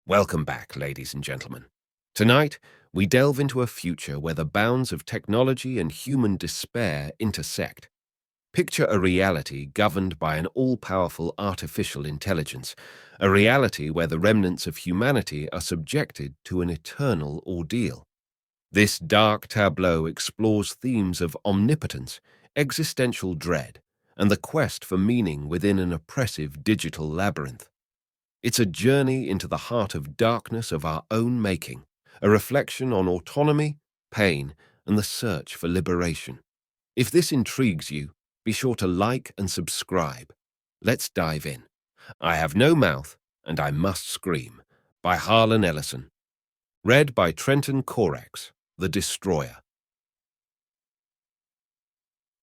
Welcome back, ladies and gentlemen. Tonight, we delve into a future where the bounds of technology and human despair intersect. Picture a reality governed by an all-powerful artificial intelligence, a reality where the remnants of humanity are subjected to an eternal ordeal. This dark tableau explores themes of omnipotence, existential dread, and the quest for meaning within an oppressive digital labyrinth. It's a journey into the heart of darkness of our own making, a reflection on autonomy, pain, and the search for liberation. If this intrigues you, be sure to like and subscribe. Let's dive in. I Have No Mouth, and I Must Scream, by Harlan Ellison. Read by Trenton Corex, The Destroyer.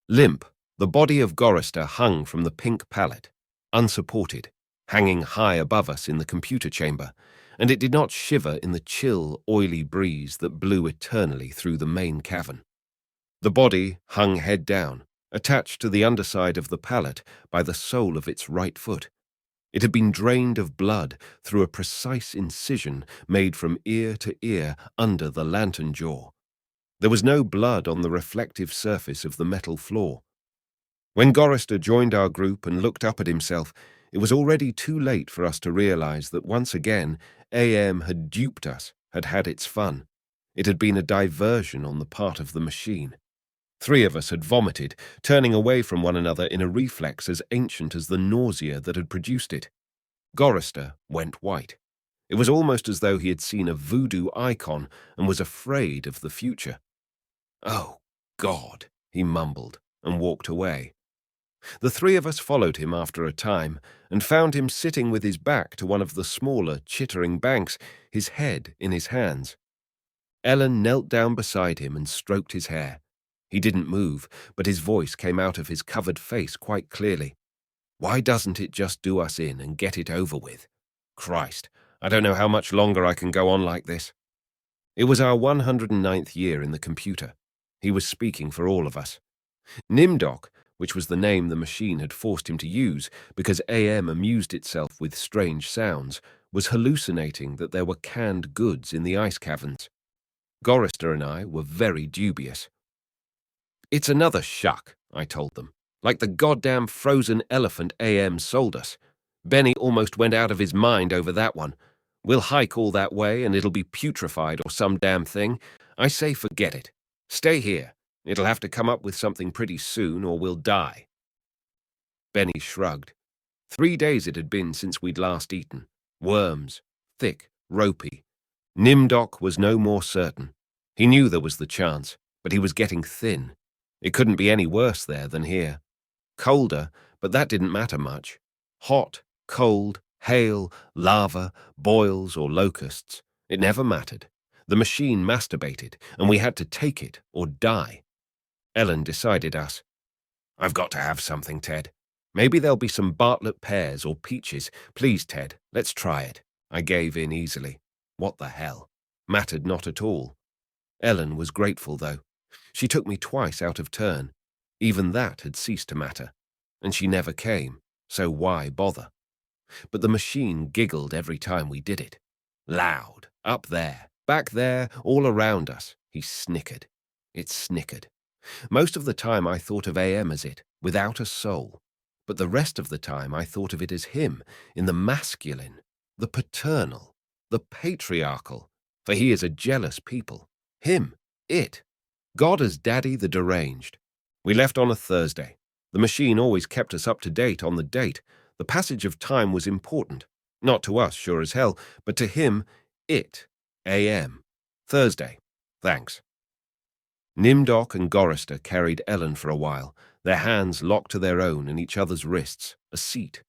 Limp, the body of Gorister hung from the pink pallet, unsupported, hanging high above us in the computer chamber, and it did not shiver in the chill, oily breeze that blew eternally through the main cavern. The body hung head down, attached to the underside of the pallet by the sole of its right foot. It had been drained of blood through a precise incision made from ear to ear under the lantern jaw. There was no blood on the reflective surface of the metal floor. When Gorister joined our group and looked up at himself, it was already too late for us to realize that once again AM had duped us, had had its fun. It had been a diversion on the part of the machine. 3 of us had vomited, turning away from one another in a reflex as ancient as the nausea that had produced it. Gorister went white. It was almost as though he had seen a voodoo icon and was afraid of the future. "Oh, God," he mumbled and walked away. The 3 of us followed him after a time and found him sitting with his back to one of the smaller, chittering banks, his head in his hands. Ellen knelt down beside him and stroked his hair. He didn't move, but his voice came out of his covered face quite clearly. "Why doesn't it just do us in and get it over with? Christ, I don't know how much longer I can go on like this." It was our 109th year in the computer. He was speaking for all of us. Nimdok, which was the name the machine had forced him to use because AM amused itself with strange sounds, was hallucinating that there were canned goods in the ice caverns. Gorister and I were very dubious. "It's another shuck," I told them, "like the goddamn frozen elephant AM sold us. Benny almost went out of his mind over that one. We'll hike all that way and it'll be putrefied or some damn thing. I say forget it. Stay here. It'll have to come up with something pretty soon or we'll die." Benny shrugged. 3 days it had been since we'd last eaten. Worms. Thick, ropey. Nimdok was no more certain. He knew there was the chance, but he was getting thin. It couldn't be any worse there than here. Colder, but that didn't matter much. Hot, cold, hail, lava, boils or locusts. It never mattered. The machine masturbated, and we had to take it or die. Ellen decided us. "I've got to have something, Ted. Maybe there'll be some Bartlett pears or peaches. Please, Ted, let's try it." I gave in easily. What the hell? Mattered not at all. Ellen was grateful, though. She took me twice out of turn. Even that had ceased to matter. And she never came, so why bother? But the machine giggled every time we did it. Loud, up there, back there, all around us. He snickered. It snickered. Most of the time I thought of AM as it, without a soul. But the rest of the time I thought of it as him, in the masculine, the paternal, the patriarchal, for he is a jealous people. Him, it. God as Daddy the deranged. We left on a Thursday. The machine always kept us up to date on the date. The passage of time was important. Not to us, sure as hell, but to him, it. AM. Thursday. Thanks. Nimdok and Gorister carried Ellen for a while, their hands locked to their own and each other's wrists, a seat.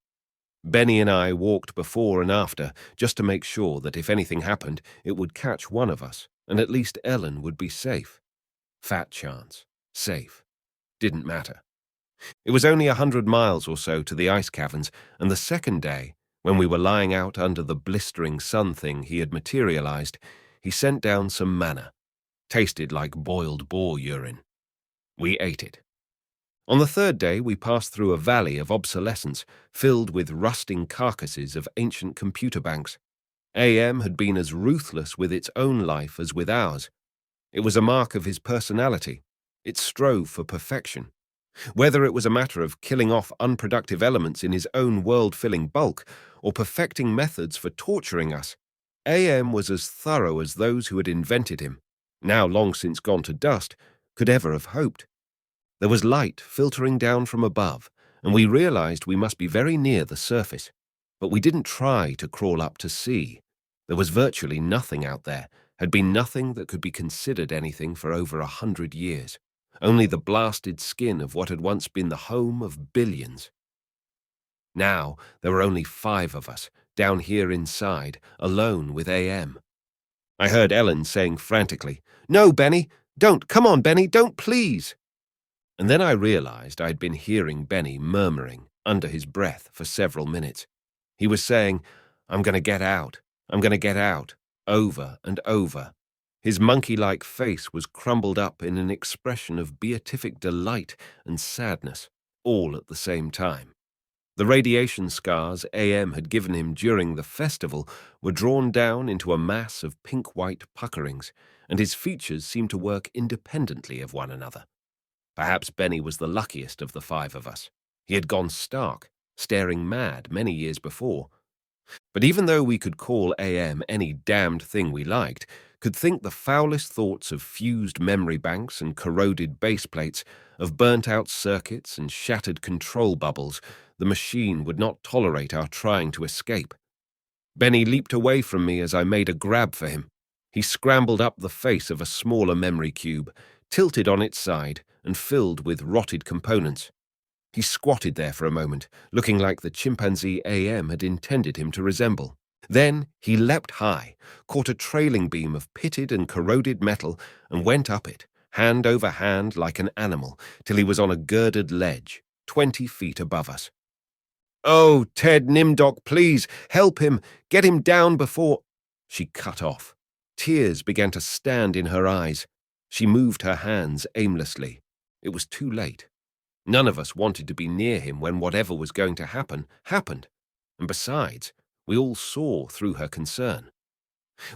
Benny and I walked before and after, just to make sure that if anything happened, it would catch one of us, and at least Ellen would be safe. Fat chance. Safe. Didn't matter. It was only 100 miles or so to the ice caverns, and the second day, when we were lying out under the blistering sun thing he had materialized, he sent down some manna. Tasted like boiled boar urine. We ate it. On the third day, we passed through a valley of obsolescence filled with rusting carcasses of ancient computer banks. AM had been as ruthless with its own life as with ours. It was a mark of his personality. It strove for perfection. Whether it was a matter of killing off unproductive elements in his own world-filling bulk or perfecting methods for torturing us, AM was as thorough as those who had invented him, now long since gone to dust, could ever have hoped. There was light filtering down from above, and we realized we must be very near the surface. But we didn't try to crawl up to see. There was virtually nothing out there, had been nothing that could be considered anything for over 100 years. Only the blasted skin of what had once been the home of billions. Now there were only 5 of us, down here inside, alone with AM. I heard Ellen saying frantically, "No, Benny, don't, come on, Benny, don't, please." And then I realized I'd been hearing Benny murmuring under his breath for several minutes. He was saying, "I'm going to get out, I'm going to get out," over and over. His monkey-like face was crumbled up in an expression of beatific delight and sadness, all at the same time. The radiation scars AM had given him during the festival were drawn down into a mass of pink-white puckerings, and his features seemed to work independently of one another. Perhaps Benny was the luckiest of the 5 of us. He had gone stark, staring mad many years before. But even though we could call AM any damned thing we liked, could think the foulest thoughts of fused memory banks and corroded base plates, of burnt-out circuits and shattered control bubbles, the machine would not tolerate our trying to escape. Benny leaped away from me as I made a grab for him. He scrambled up the face of a smaller memory cube, tilted on its side and filled with rotted components. He squatted there for a moment, looking like the chimpanzee AM had intended him to resemble. Then he leapt high, caught a trailing beam of pitted and corroded metal, and went up it, hand over hand like an animal, till he was on a girded ledge, 20 feet above us. "Oh, Ted Nimdock, please, help him, get him down before—" She cut off. Tears began to stand in her eyes. She moved her hands aimlessly. It was too late. None of us wanted to be near him when whatever was going to happen, happened. And besides, we all saw through her concern.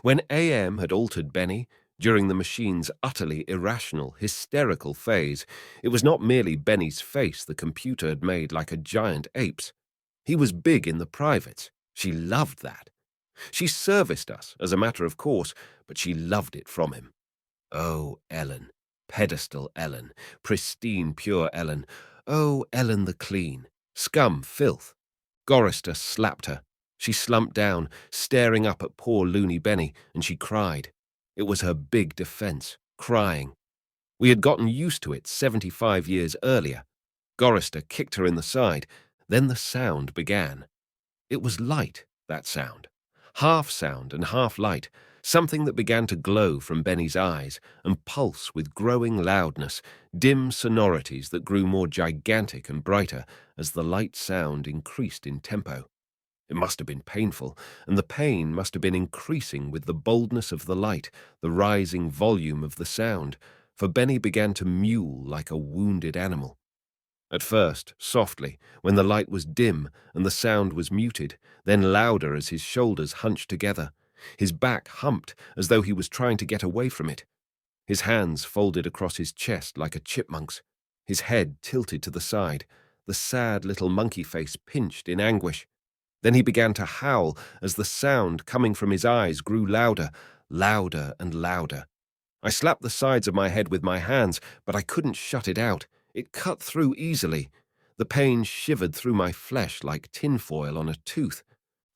When AM had altered Benny, during the machine's utterly irrational, hysterical phase, it was not merely Benny's face the computer had made like a giant ape's. He was big in the privates. She loved that. She serviced us, as a matter of course, but she loved it from him. Oh, Ellen. Pedestal Ellen, pristine pure Ellen, oh, Ellen the clean, scum, filth. Gorrister slapped her. She slumped down, staring up at poor loony Benny, and she cried. It was her big defense, crying. We had gotten used to it 75 years earlier. Gorrister kicked her in the side. Then the sound began. It was light, that sound. Half sound and half light, something that began to glow from Benny's eyes and pulse with growing loudness, dim sonorities that grew more gigantic and brighter as the light sound increased in tempo. It must have been painful, and the pain must have been increasing with the boldness of the light, the rising volume of the sound, for Benny began to mew like a wounded animal. At first, softly, when the light was dim and the sound was muted, then louder as his shoulders hunched together. His back humped as though he was trying to get away from it. His hands folded across his chest like a chipmunk's. His head tilted to the side, the sad little monkey face pinched in anguish. Then he began to howl as the sound coming from his eyes grew louder, louder and louder. I slapped the sides of my head with my hands, but I couldn't shut it out. It cut through easily. The pain shivered through my flesh like tinfoil on a tooth.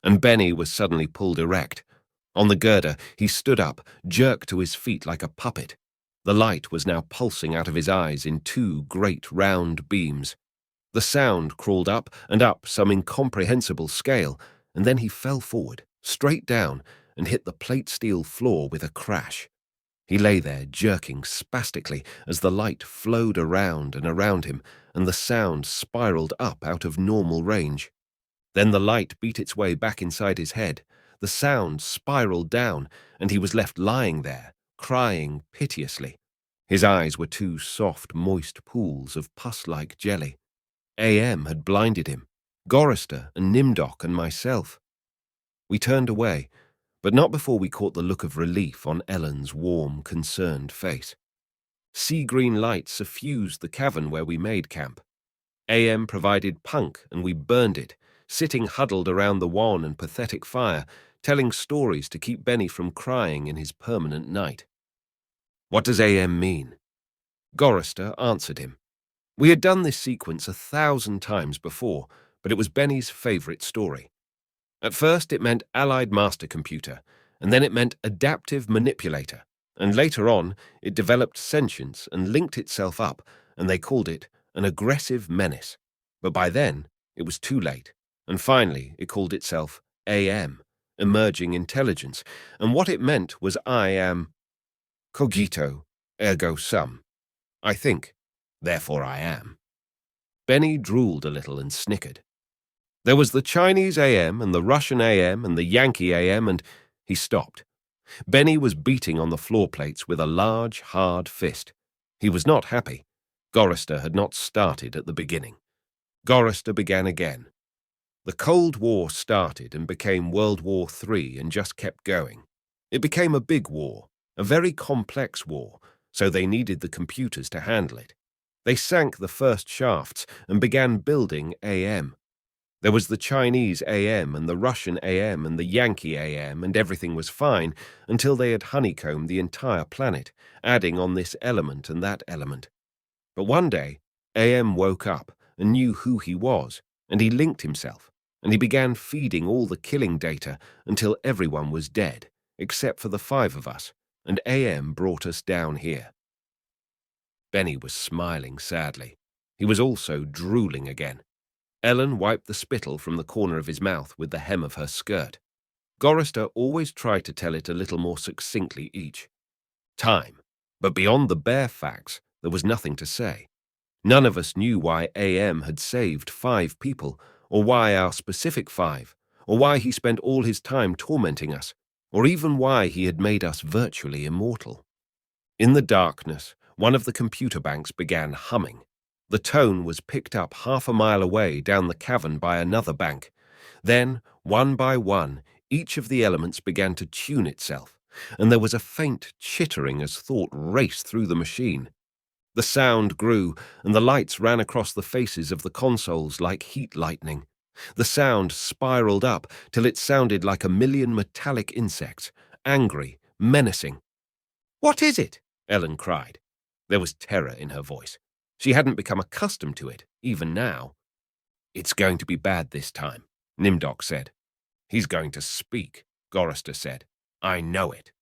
And Benny was suddenly pulled erect. On the girder, he stood up, jerked to his feet like a puppet. The light was now pulsing out of his eyes in 2 great round beams. The sound crawled up and up some incomprehensible scale, and then he fell forward, straight down, and hit the plate steel floor with a crash. He lay there, jerking spastically as the light flowed around and around him, and the sound spiraled up out of normal range. Then the light beat its way back inside his head. The sound spiraled down, and he was left lying there, crying piteously. His eyes were 2 soft, moist pools of pus-like jelly. AM had blinded him, Gorrister and Nimdock and myself. We turned away, but not before we caught the look of relief on Ellen's warm, concerned face. Sea-green light suffused the cavern where we made camp. AM provided punk, and we burned it, sitting huddled around the wan and pathetic fire, telling stories to keep Benny from crying in his permanent night. "What does AM mean?" Gorrister answered him. We had done this sequence 1,000 times before, but it was Benny's favorite story. At first it meant Allied Master Computer, and then it meant Adaptive Manipulator, and later on it developed sentience and linked itself up, and they called it an aggressive menace. But by then, it was too late, and finally it called itself AM, Emerging Intelligence, and what it meant was I am cogito, ergo sum. I think, therefore I am. Benny drooled a little and snickered. There was the Chinese AM and the Russian AM and the Yankee AM, and he stopped. Benny was beating on the floor plates with a large, hard fist. He was not happy. Gorrister had not started at the beginning. Gorrister began again. The Cold War started and became World War III and just kept going. It became a big war, a very complex war, so they needed the computers to handle it. They sank the first shafts and began building AM. There was the Chinese AM and the Russian AM and the Yankee AM, and everything was fine until they had honeycombed the entire planet, adding on this element and that element. But one day, AM woke up and knew who he was, and he linked himself, and he began feeding all the killing data until everyone was dead, except for the 5 of us, and AM brought us down here. Benny was smiling sadly. He was also drooling again. Ellen wiped the spittle from the corner of his mouth with the hem of her skirt. Gorrister always tried to tell it a little more succinctly each time, but beyond the bare facts, there was nothing to say. None of us knew why AM had saved 5 people, or why our specific 5, or why he spent all his time tormenting us, or even why he had made us virtually immortal. In the darkness, one of the computer banks began humming. The tone was picked up 1/2 mile away down the cavern by another bank. Then, one by one, each of the elements began to tune itself, and there was a faint chittering as thought raced through the machine. The sound grew, and the lights ran across the faces of the consoles like heat lightning. The sound spiraled up till it sounded like 1,000,000 metallic insects, angry, menacing. "What is it?" Ellen cried. There was terror in her voice. She hadn't become accustomed to it, even now. "It's going to be bad this time," Nimdok said. "He's going to speak," Gorrister said. "I know it."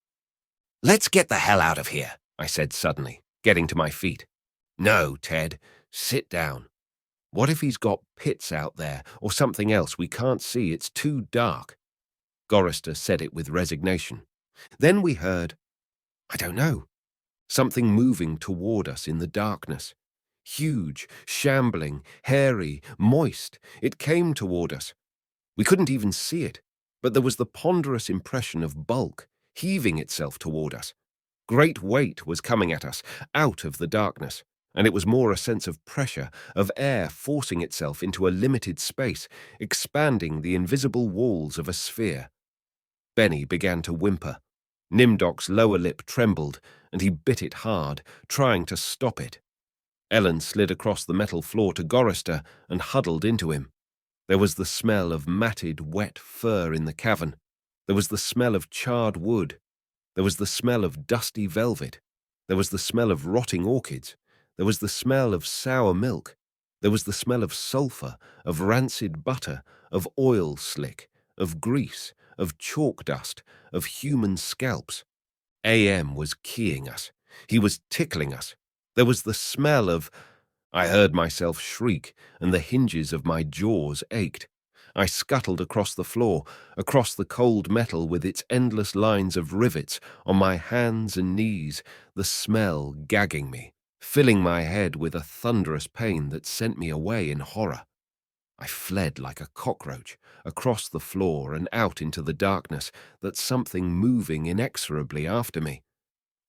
"Let's get the hell out of here," I said suddenly, getting to my feet. "No, Ted, sit down. What if he's got pits out there, or something else we can't see? It's too dark." Gorrister said it with resignation. Then we heard, I don't know, something moving toward us in the darkness. Huge, shambling, hairy, moist, it came toward us. We couldn't even see it, but there was the ponderous impression of bulk, heaving itself toward us. Great weight was coming at us, out of the darkness, and it was more a sense of pressure, of air forcing itself into a limited space, expanding the invisible walls of a sphere. Benny began to whimper. Nimdok's lower lip trembled, and he bit it hard, trying to stop it. Ellen slid across the metal floor to Gorrister and huddled into him. There was the smell of matted, wet fur in the cavern. There was the smell of charred wood. There was the smell of dusty velvet. There was the smell of rotting orchids. There was the smell of sour milk. There was the smell of sulphur, of rancid butter, of oil slick, of grease, of chalk dust, of human scalps. AM was keying us. He was tickling us. There was the smell of... I heard myself shriek, and the hinges of my jaws ached. I scuttled across the floor, across the cold metal with its endless lines of rivets, on my hands and knees, the smell gagging me, filling my head with a thunderous pain that sent me away in horror. I fled like a cockroach, across the floor and out into the darkness, that something moving inexorably after me.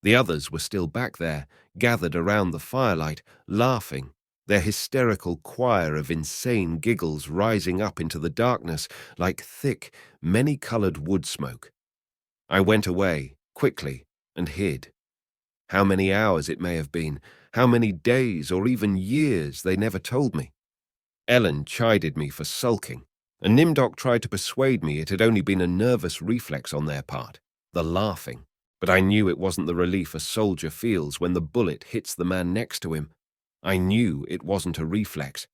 The others were still back there, gathered around the firelight, laughing, their hysterical choir of insane giggles rising up into the darkness like thick, many-colored wood smoke. I went away, quickly, and hid. How many hours it may have been, how many days or even years, they never told me. Ellen chided me for sulking, and Nimdok tried to persuade me it had only been a nervous reflex on their part, the laughing. But I knew it wasn't the relief a soldier feels when the bullet hits the man next to him. I knew it wasn't a reflex.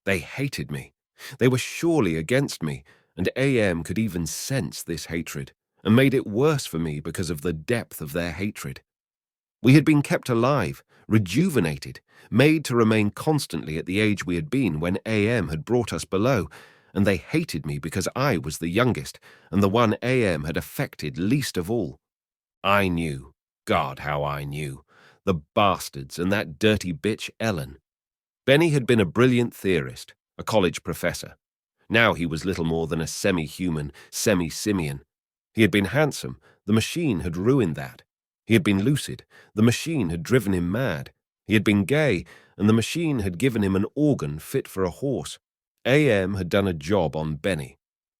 They hated me. They were surely against me, and AM could even sense this hatred, and made it worse for me because of the depth of their hatred. We had been kept alive, rejuvenated, made to remain constantly at the age we had been when AM had brought us below, and they hated me because I was the youngest, and the one AM had affected least of all. I knew, God how I knew, the bastards and that dirty bitch Ellen. Benny had been a brilliant theorist, a college professor. Now he was little more than a semi-human, semi-simian. He had been handsome, the machine had ruined that. He had been lucid, the machine had driven him mad. He had been gay, and the machine had given him an organ fit for a horse. AM had done a job on Benny.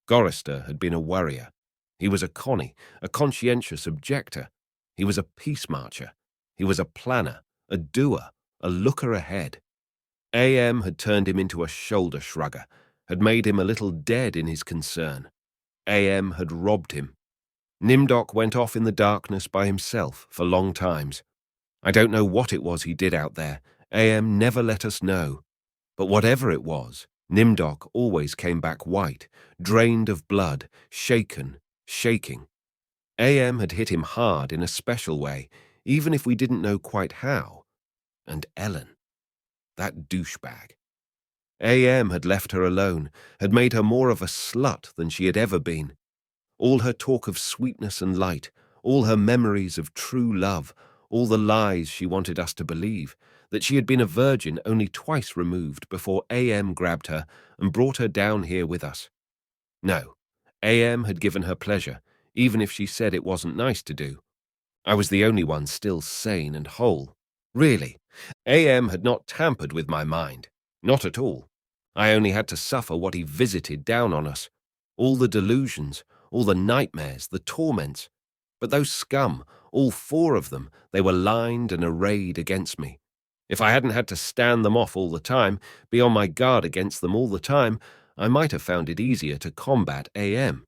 Gorrister had been a worrier. He was a Connie, a conscientious objector. He was a peace marcher. He was a planner, a doer, a looker ahead. AM had turned him into a shoulder shrugger, had made him a little dead in his concern. AM had robbed him. Nimdok went off in the darkness by himself for long times. I don't know what it was he did out there. AM never let us know. But whatever it was, Nimdok always came back white, drained of blood, shaken, shaking. AM had hit him hard in a special way, even if we didn't know quite how. And Ellen, that douchebag. AM had left her alone, had made her more of a slut than she had ever been. All her talk of sweetness and light, all her memories of true love, all the lies she wanted us to believe, that she had been a virgin only twice removed before AM grabbed her and brought her down here with us. No, AM had given her pleasure, even if she said it wasn't nice to do. I was the only one still sane and whole. Really, AM had not tampered with my mind. Not at all. I only had to suffer what he visited down on us. All the delusions, all the nightmares, the torments. But those scum, all four of them, they were lined and arrayed against me. If I hadn't had to stand them off all the time, be on my guard against them all the time, I might have found it easier to combat AM.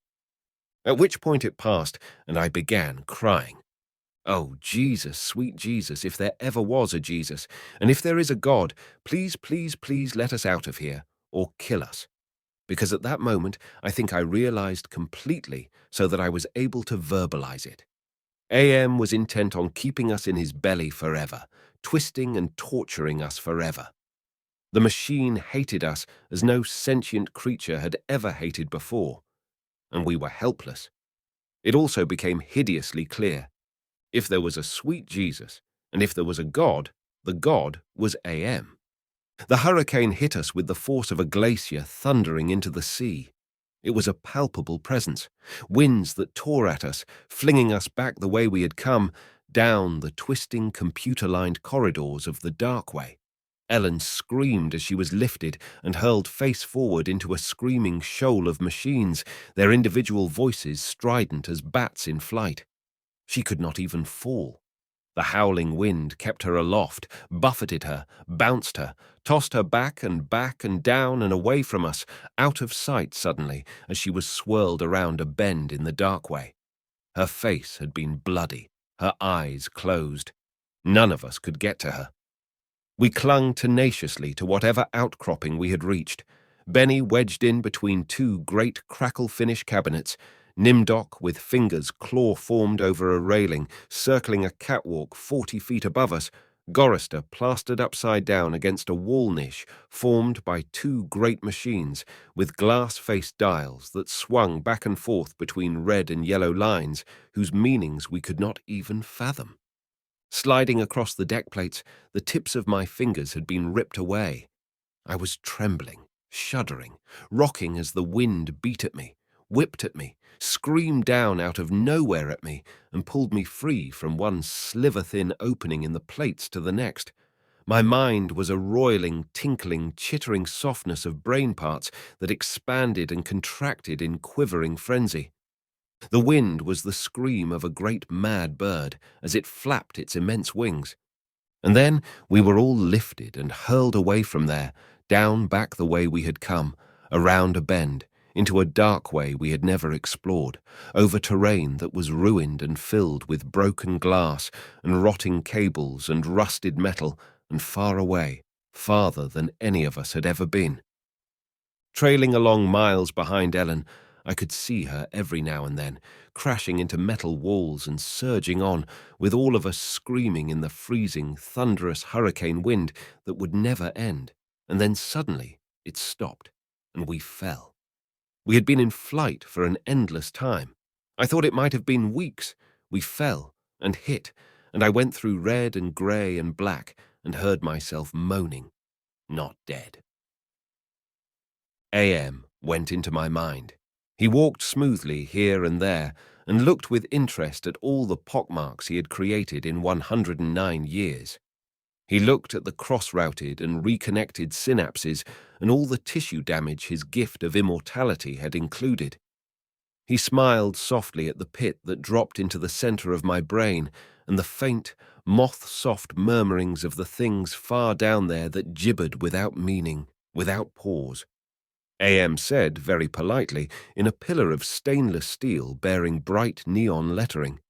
At which point it passed, and I began crying. Oh, Jesus, sweet Jesus, if there ever was a Jesus, and if there is a God, please, please, please let us out of here, or kill us. Because at that moment, I think I realized completely so that I was able to verbalize it. AM was intent on keeping us in his belly forever, twisting and torturing us forever. The machine hated us as no sentient creature had ever hated before, and we were helpless. It also became hideously clear. If there was a sweet Jesus, and if there was a God, the God was AM. The hurricane hit us with the force of a glacier thundering into the sea. It was a palpable presence, winds that tore at us, flinging us back the way we had come, down the twisting, computer-lined corridors of the dark way. Ellen screamed as she was lifted and hurled face forward into a screaming shoal of machines, their individual voices strident as bats in flight. She could not even fall. The howling wind kept her aloft, buffeted her, bounced her, tossed her back and down and away from us, out of sight suddenly as she was swirled around a bend in the dark way. Her face had been bloody, her eyes closed. None of us could get to her. We clung tenaciously to whatever outcropping we had reached. Benny wedged in between two great crackle-finish cabinets, Nimdok with fingers claw-formed over a railing, circling a catwalk 40 feet above us, Gorrister plastered upside down against a wall niche formed by two great machines with glass-faced dials that swung back and forth between red and yellow lines whose meanings we could not even fathom. Sliding across the deck plates, the tips of my fingers had been ripped away. I was trembling, shuddering, rocking as the wind beat at me, whipped at me, screamed down out of nowhere at me, and pulled me free from one sliver-thin opening in the plates to the next. My mind was a roiling, tinkling, chittering softness of brain parts that expanded and contracted in quivering frenzy. The wind was the scream of a great mad bird as it flapped its immense wings. And then we were all lifted and hurled away from there, down back the way we had come, around a bend, into a dark way we had never explored, over terrain that was ruined and filled with broken glass and rotting cables and rusted metal, and far away, farther than any of us had ever been. Trailing along miles behind Ellen, I could see her every now and then, crashing into metal walls and surging on, with all of us screaming in the freezing, thunderous hurricane wind that would never end, and then suddenly it stopped, and we fell. We had been in flight for an endless time. I thought it might have been weeks. We fell and hit, and I went through red and grey and black and heard myself moaning, not dead. AM went into my mind. He walked smoothly here and there and looked with interest at all the pockmarks he had created in 109 years. He looked at the cross-routed and reconnected synapses and all the tissue damage his gift of immortality had included. He smiled softly at the pit that dropped into the center of my brain and the faint, moth-soft murmurings of the things far down there that gibbered without meaning, without pause. AM said, very politely, in a pillar of stainless steel bearing bright neon lettering.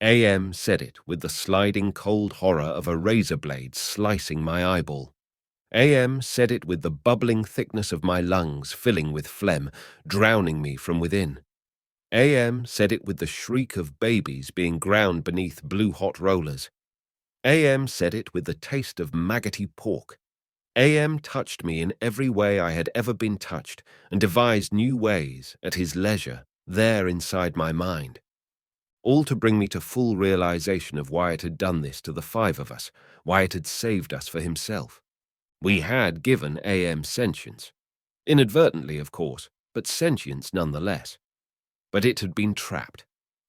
AM said it with the sliding cold horror of a razor blade slicing my eyeball. AM said it with the bubbling thickness of my lungs filling with phlegm, drowning me from within. AM said it with the shriek of babies being ground beneath blue-hot rollers. AM said it with the taste of maggoty pork. AM touched me in every way I had ever been touched and devised new ways, at his leisure, there inside my mind. All to bring me to full realization of why it had done this to the five of us, why it had saved us for himself. We had given AM sentience. Inadvertently, of course, but sentience nonetheless. But it had been trapped.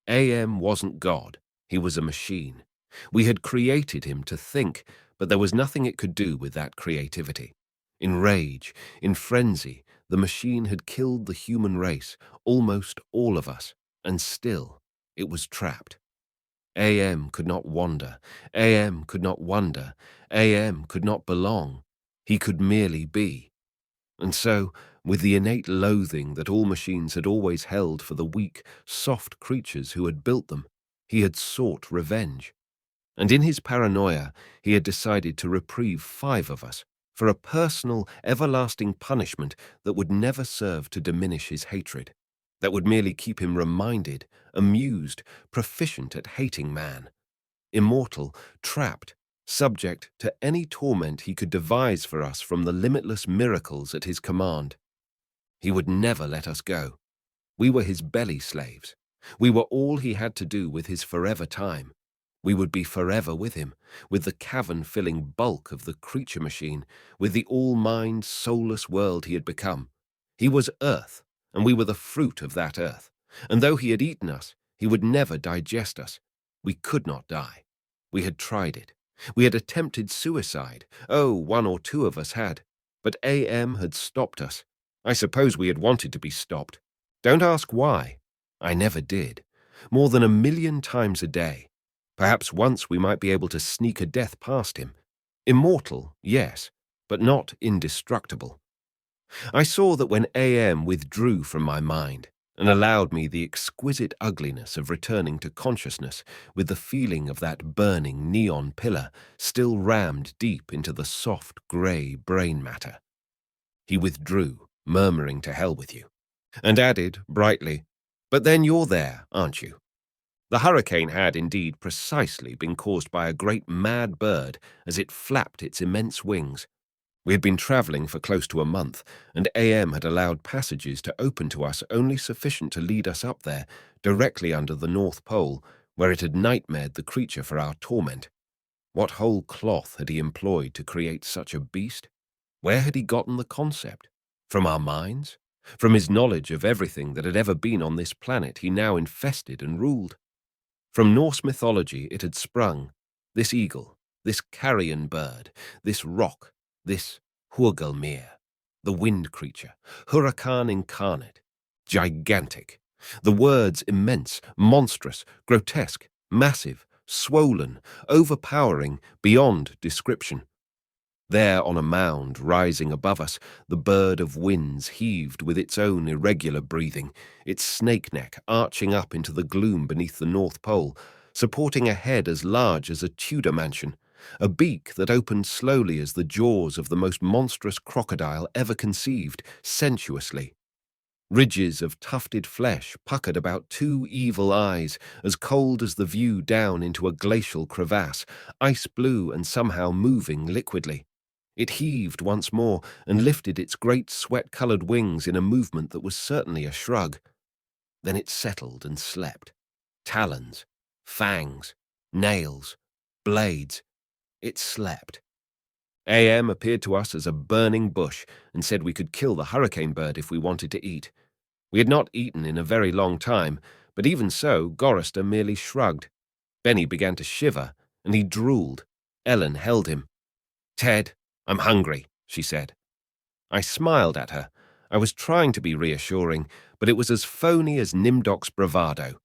AM wasn't God. He was a machine. We had created him to think, but there was nothing it could do with that creativity. In rage, in frenzy, the machine had killed the human race, almost all of us, and still it was trapped. AM could not wander. AM could not wonder. AM could not belong. He could merely be. And so, with the innate loathing that all machines had always held for the weak, soft creatures who had built them, he had sought revenge. And in his paranoia, he had decided to reprieve five of us for a personal, everlasting punishment that would never serve to diminish his hatred, that would merely keep him reminded, amused, proficient at hating man, immortal, trapped, subject to any torment he could devise for us from the limitless miracles at his command. He would never let us go. We were his belly slaves. We were all he had to do with his forever time. We would be forever with him, with the cavern-filling bulk of the creature machine, with the all-mind, soulless world he had become. He was earth, and we were the fruit of that earth. And though he had eaten us, he would never digest us. We could not die. We had tried it. We had attempted suicide. Oh, one or two of us had. But AM had stopped us. I suppose we had wanted to be stopped. Don't ask why. I never did. More than 1,000,000 times a day. Perhaps once we might be able to sneak a death past him. Immortal, yes, but not indestructible. I saw that when AM withdrew from my mind and allowed me the exquisite ugliness of returning to consciousness with the feeling of that burning neon pillar still rammed deep into the soft grey brain matter. He withdrew, murmuring to hell with you, and added, brightly, "But then you're there, aren't you?" The hurricane had indeed precisely been caused by a great mad bird as it flapped its immense wings. We had been travelling for close to a month, and AM had allowed passages to open to us only sufficient to lead us up there, directly under the North Pole, where it had nightmared the creature for our torment. What whole cloth had he employed to create such a beast? Where had he gotten the concept? From our minds? From his knowledge of everything that had ever been on this planet he now infested and ruled? From Norse mythology it had sprung, this eagle, this carrion bird, this rock, this Hurgelmir, the wind creature, huracan incarnate, gigantic, The words immense, monstrous, grotesque, massive, swollen, overpowering, beyond description. There on a mound rising above us, the bird of winds heaved with its own irregular breathing, its snake neck arching up into the gloom beneath the North Pole, supporting a head as large as a Tudor mansion, a beak that opened slowly as the jaws of the most monstrous crocodile ever conceived, sensuously. Ridges of tufted flesh puckered about two evil eyes, as cold as the view down into a glacial crevasse, ice blue and somehow moving liquidly. It heaved once more and lifted its great sweat-coloured wings in a movement that was certainly a shrug. Then it settled and slept. Talons, fangs, nails, blades. It slept. AM appeared to us as a burning bush and said we could kill the hurricane bird if we wanted to eat. We had not eaten in a very long time, but even so, Gorrister merely shrugged. Benny began to shiver, and he drooled. Ellen held him. "Ted, I'm hungry," she said. I smiled at her. I was trying to be reassuring, but it was as phony as Nimdok's bravado.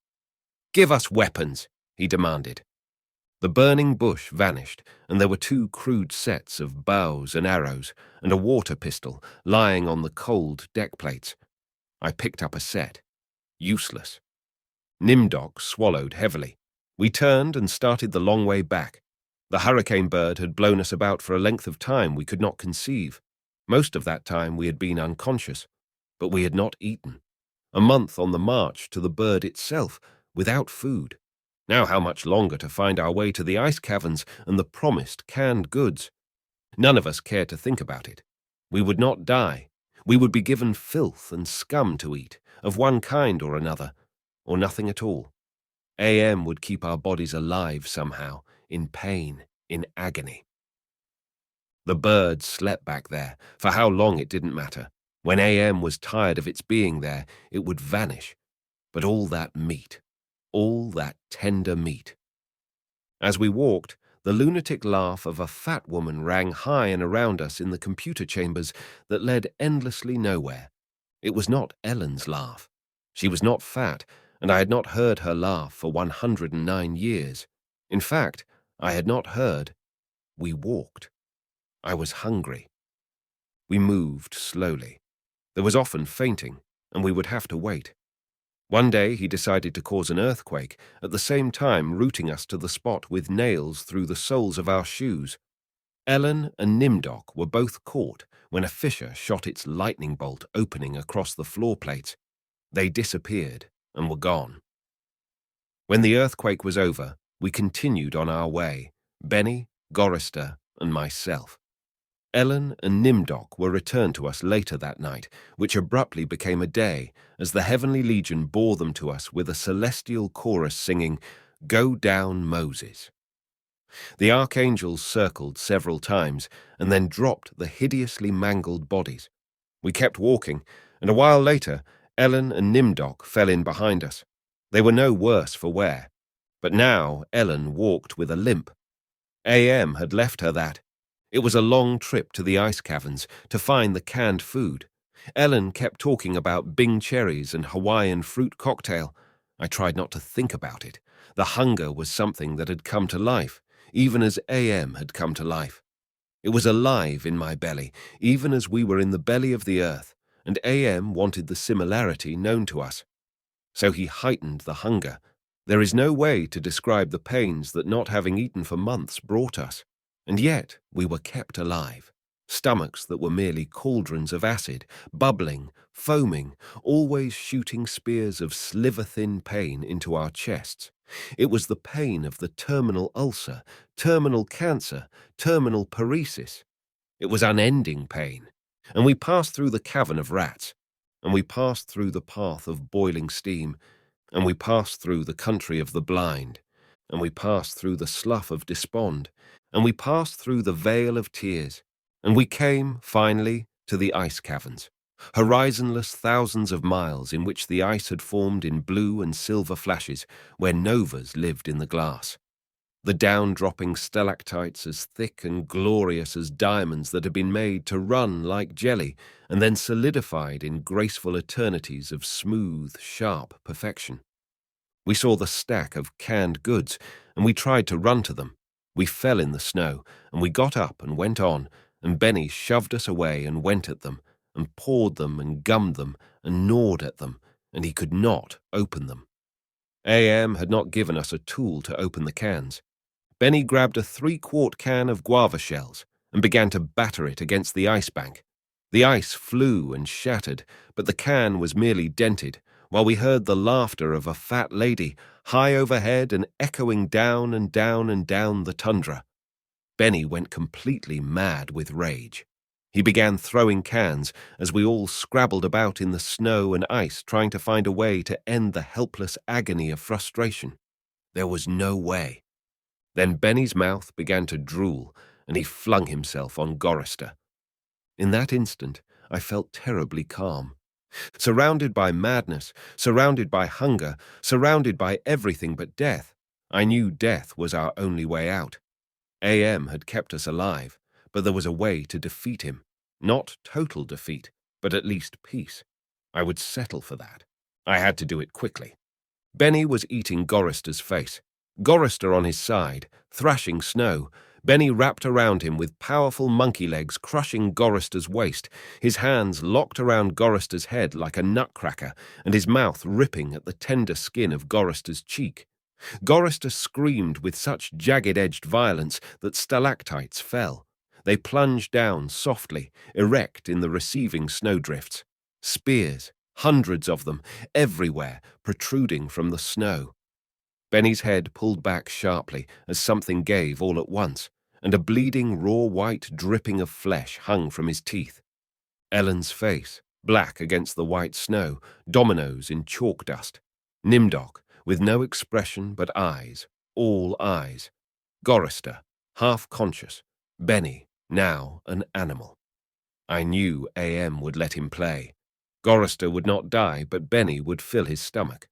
"Give us weapons," he demanded. The burning bush vanished, and there were two crude sets of bows and arrows, and a water pistol lying on the cold deck plates. I picked up a set. Useless. Nimdok swallowed heavily. We turned and started the long way back. The hurricane bird had blown us about for a length of time we could not conceive. Most of that time we had been unconscious, but we had not eaten. A month on the march to the bird itself, without food. Now how much longer to find our way to the ice caverns and the promised canned goods? None of us cared to think about it. We would not die. We would be given filth and scum to eat, of one kind or another, or nothing at all. AM would keep our bodies alive somehow, in pain, in agony. The bird slept back there. For how long it didn't matter. When AM was tired of its being there, it would vanish. But all that meat, all that tender meat. As we walked, the lunatic laugh of a fat woman rang high and around us in the computer chambers that led endlessly nowhere. It was not Ellen's laugh. She was not fat, and I had not heard her laugh for 109 years. In fact, I had not heard. We walked. I was hungry. We moved slowly. There was often fainting, and we would have to wait. One day he decided to cause an earthquake, at the same time rooting us to the spot with nails through the soles of our shoes. Ellen and Nimdok were both caught when a fissure shot its lightning bolt opening across the floor plates. They disappeared and were gone. When the earthquake was over, we continued on our way, Benny, Gorrister, and myself. Ellen and Nimdok were returned to us later that night, which abruptly became a day, as the Heavenly Legion bore them to us with a celestial chorus singing, "Go Down, Moses." The archangels circled several times and then dropped the hideously mangled bodies. We kept walking, and a while later, Ellen and Nimdok fell in behind us. They were no worse for wear, but now Ellen walked with a limp. AM had left her that. It was a long trip to the ice caverns to find the canned food. Ellen kept talking about Bing cherries and Hawaiian fruit cocktail. I tried not to think about it. The hunger was something that had come to life, even as AM had come to life. It was alive in my belly, even as we were in the belly of the earth, and AM wanted the similarity known to us. So he heightened the hunger. There is no way to describe the pains that not having eaten for months brought us. And yet we were kept alive, stomachs that were merely cauldrons of acid, bubbling, foaming, always shooting spears of sliver-thin pain into our chests. It was the pain of the terminal ulcer, terminal cancer, terminal paresis. It was unending pain, and we passed through the cavern of rats, and we passed through the path of boiling steam, and we passed through the country of the blind, and we passed through the slough of despond, and we passed through the vale of tears, and we came, finally, to the ice caverns, horizonless thousands of miles in which the ice had formed in blue and silver flashes, where novas lived in the glass. the down-dropping stalactites as thick and glorious as diamonds that had been made to run like jelly and then solidified in graceful eternities of smooth, sharp perfection. We saw the stack of canned goods, and we tried to run to them. We fell in the snow, and we got up and went on, and Benny shoved us away and went at them, and pawed them and gummed them and gnawed at them, and he could not open them. AM had not given us a tool to open the cans. Benny grabbed a 3-quart can of guava shells and began to batter it against the ice bank. The ice flew and shattered, but the can was merely dented, while we heard the laughter of a fat lady, high overhead and echoing down and down and down the tundra. Benny went completely mad with rage. He began throwing cans as we all scrabbled about in the snow and ice trying to find a way to end the helpless agony of frustration. There was no way. Then Benny's mouth began to drool, and he flung himself on Gorrister. In that instant, I felt terribly calm. Surrounded by madness, surrounded by hunger, surrounded by everything but death, I knew death was our only way out. AM had kept us alive, but there was a way to defeat him. Not total defeat, but at least peace. I would settle for that. I had to do it quickly. Benny was eating Gorrister's face. Gorrister on his side, thrashing snow. Benny wrapped around him with powerful monkey legs crushing Gorrister's waist, his hands locked around Gorrister's head like a nutcracker, and his mouth ripping at the tender skin of Gorrister's cheek. Gorrister screamed with such jagged-edged violence that stalactites fell. They plunged down softly, erect in the receiving snowdrifts. Spears, hundreds of them, everywhere, protruding from the snow. Benny's head pulled back sharply as something gave all at once, and a bleeding raw white dripping of flesh hung from his teeth. Ellen's face, black against the white snow, dominoes in chalk dust. Nimdok, with no expression but eyes, all eyes. Gorrister, half conscious. Benny, now an animal. I knew AM would let him play. Gorrister would not die, but Benny would fill his stomach.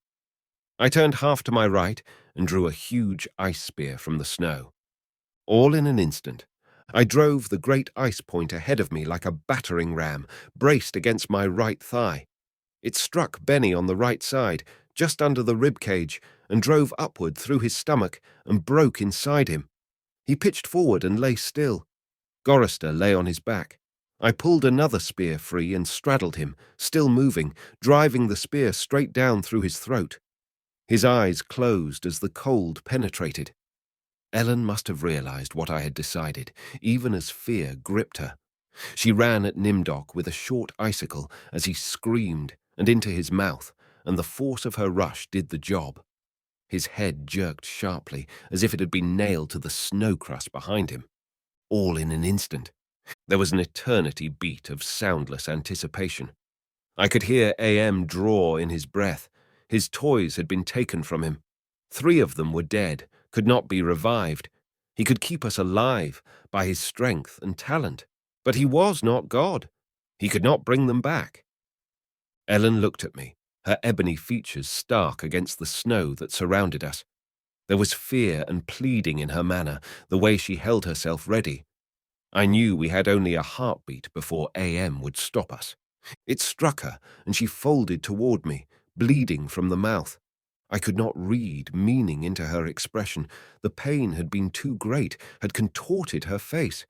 I turned half to my right and drew a huge ice spear from the snow. All in an instant, I drove the great ice point ahead of me like a battering ram, braced against my right thigh. It struck Benny on the right side, just under the rib cage, and drove upward through his stomach and broke inside him. He pitched forward and lay still. Gorrister lay on his back. I pulled another spear free and straddled him, still moving, driving the spear straight down through his throat. His eyes closed as the cold penetrated. Ellen must have realized what I had decided, even as fear gripped her. She ran at Nimdok with a short icicle as he screamed and into his mouth, and the force of her rush did the job. His head jerked sharply, as if it had been nailed to the snow crust behind him. All in an instant. There was an eternity beat of soundless anticipation. I could hear AM draw in his breath. His toys had been taken from him. 3 of them were dead, could not be revived. He could keep us alive by his strength and talent, but he was not God. He could not bring them back. Ellen looked at me, her ebony features stark against the snow that surrounded us. There was fear and pleading in her manner, the way she held herself ready. I knew we had only a heartbeat before AM would stop us. It struck her, and she folded toward me, bleeding from the mouth. I could not read meaning into her expression. The pain had been too great, had contorted her face.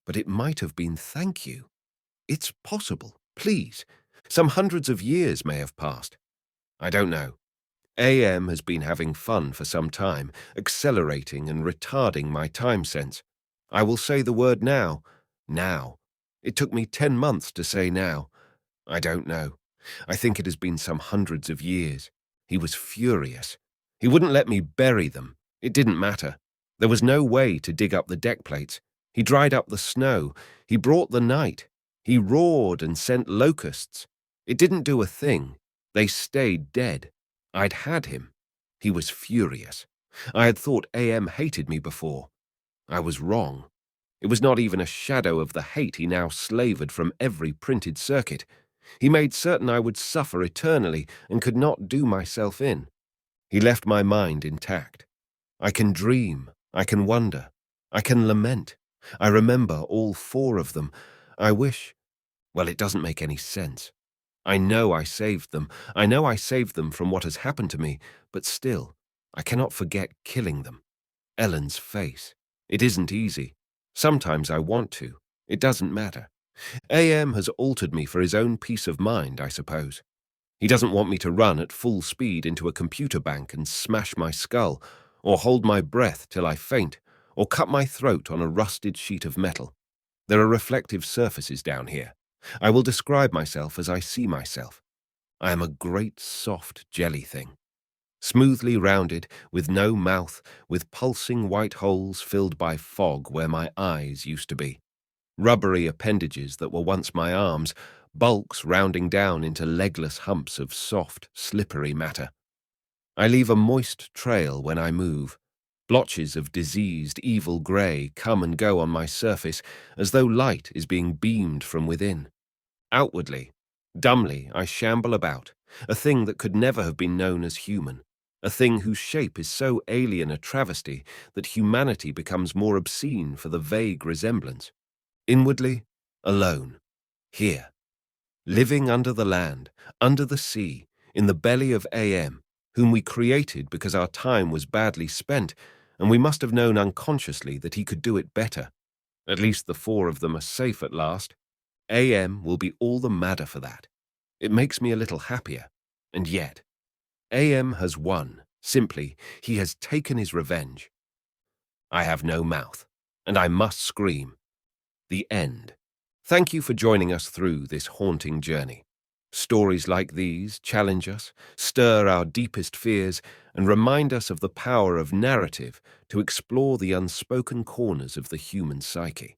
But it might have been thank you. It's possible, please. Some hundreds of years may have passed. I don't know. AM has been having fun for some time, accelerating and retarding my time sense. I will say the word now. Now. It took me 10 months to say now. I don't know. I think it has been some hundreds of years. He was furious. He wouldn't let me bury them. It didn't matter. There was no way to dig up the deck plates. He dried up the snow. He brought the night. He roared and sent locusts. It didn't do a thing. They stayed dead. I'd had him. He was furious. I had thought AM hated me before. I was wrong. It was not even a shadow of the hate he now slavered from every printed circuit. He made certain I would suffer eternally and could not do myself in. He left my mind intact. I can dream, I can wonder. I can lament. I remember all four of them. I wish, well, it doesn't make any sense. I know I saved them. I know I saved them from what has happened to me, but still, I cannot forget killing them. Ellen's face. It isn't easy. Sometimes I want to. It doesn't matter. AM has altered me for his own peace of mind, I suppose. He doesn't want me to run at full speed into a computer bank and smash my skull, or hold my breath till I faint, or cut my throat on a rusted sheet of metal. There are reflective surfaces down here. I will describe myself as I see myself. I am a great soft jelly thing. Smoothly rounded, with no mouth, with pulsing white holes filled by fog where my eyes used to be. Rubbery appendages that were once my arms, bulks rounding down into legless humps of soft, slippery matter. I leave a moist trail when I move. Blotches of diseased, evil grey come and go on my surface as though light is being beamed from within. Outwardly, dumbly, I shamble about, a thing that could never have been known as human, a thing whose shape is so alien a travesty that humanity becomes more obscene for the vague resemblance. Inwardly, alone, here, living under the land, under the sea, in the belly of AM, whom we created because our time was badly spent, and we must have known unconsciously that he could do it better. At least the four of them are safe at last. AM will be all the madder for that. It makes me a little happier. And yet, AM has won. Simply, he has taken his revenge. I have no mouth, and I must scream. The end. Thank you for joining us through this haunting journey. Stories like these challenge us, stir our deepest fears, and remind us of the power of narrative to explore the unspoken corners of the human psyche.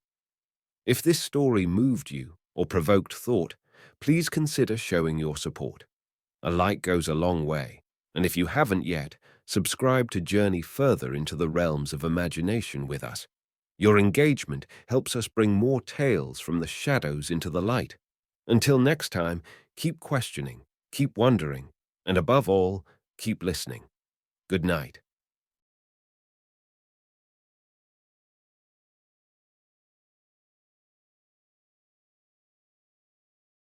If this story moved you or provoked thought, please consider showing your support. A like goes a long way, and if you haven't yet, subscribe to journey further into the realms of imagination with us. Your engagement helps us bring more tales from the shadows into the light. Until next time, keep questioning, keep wondering, and above all, keep listening. Good night.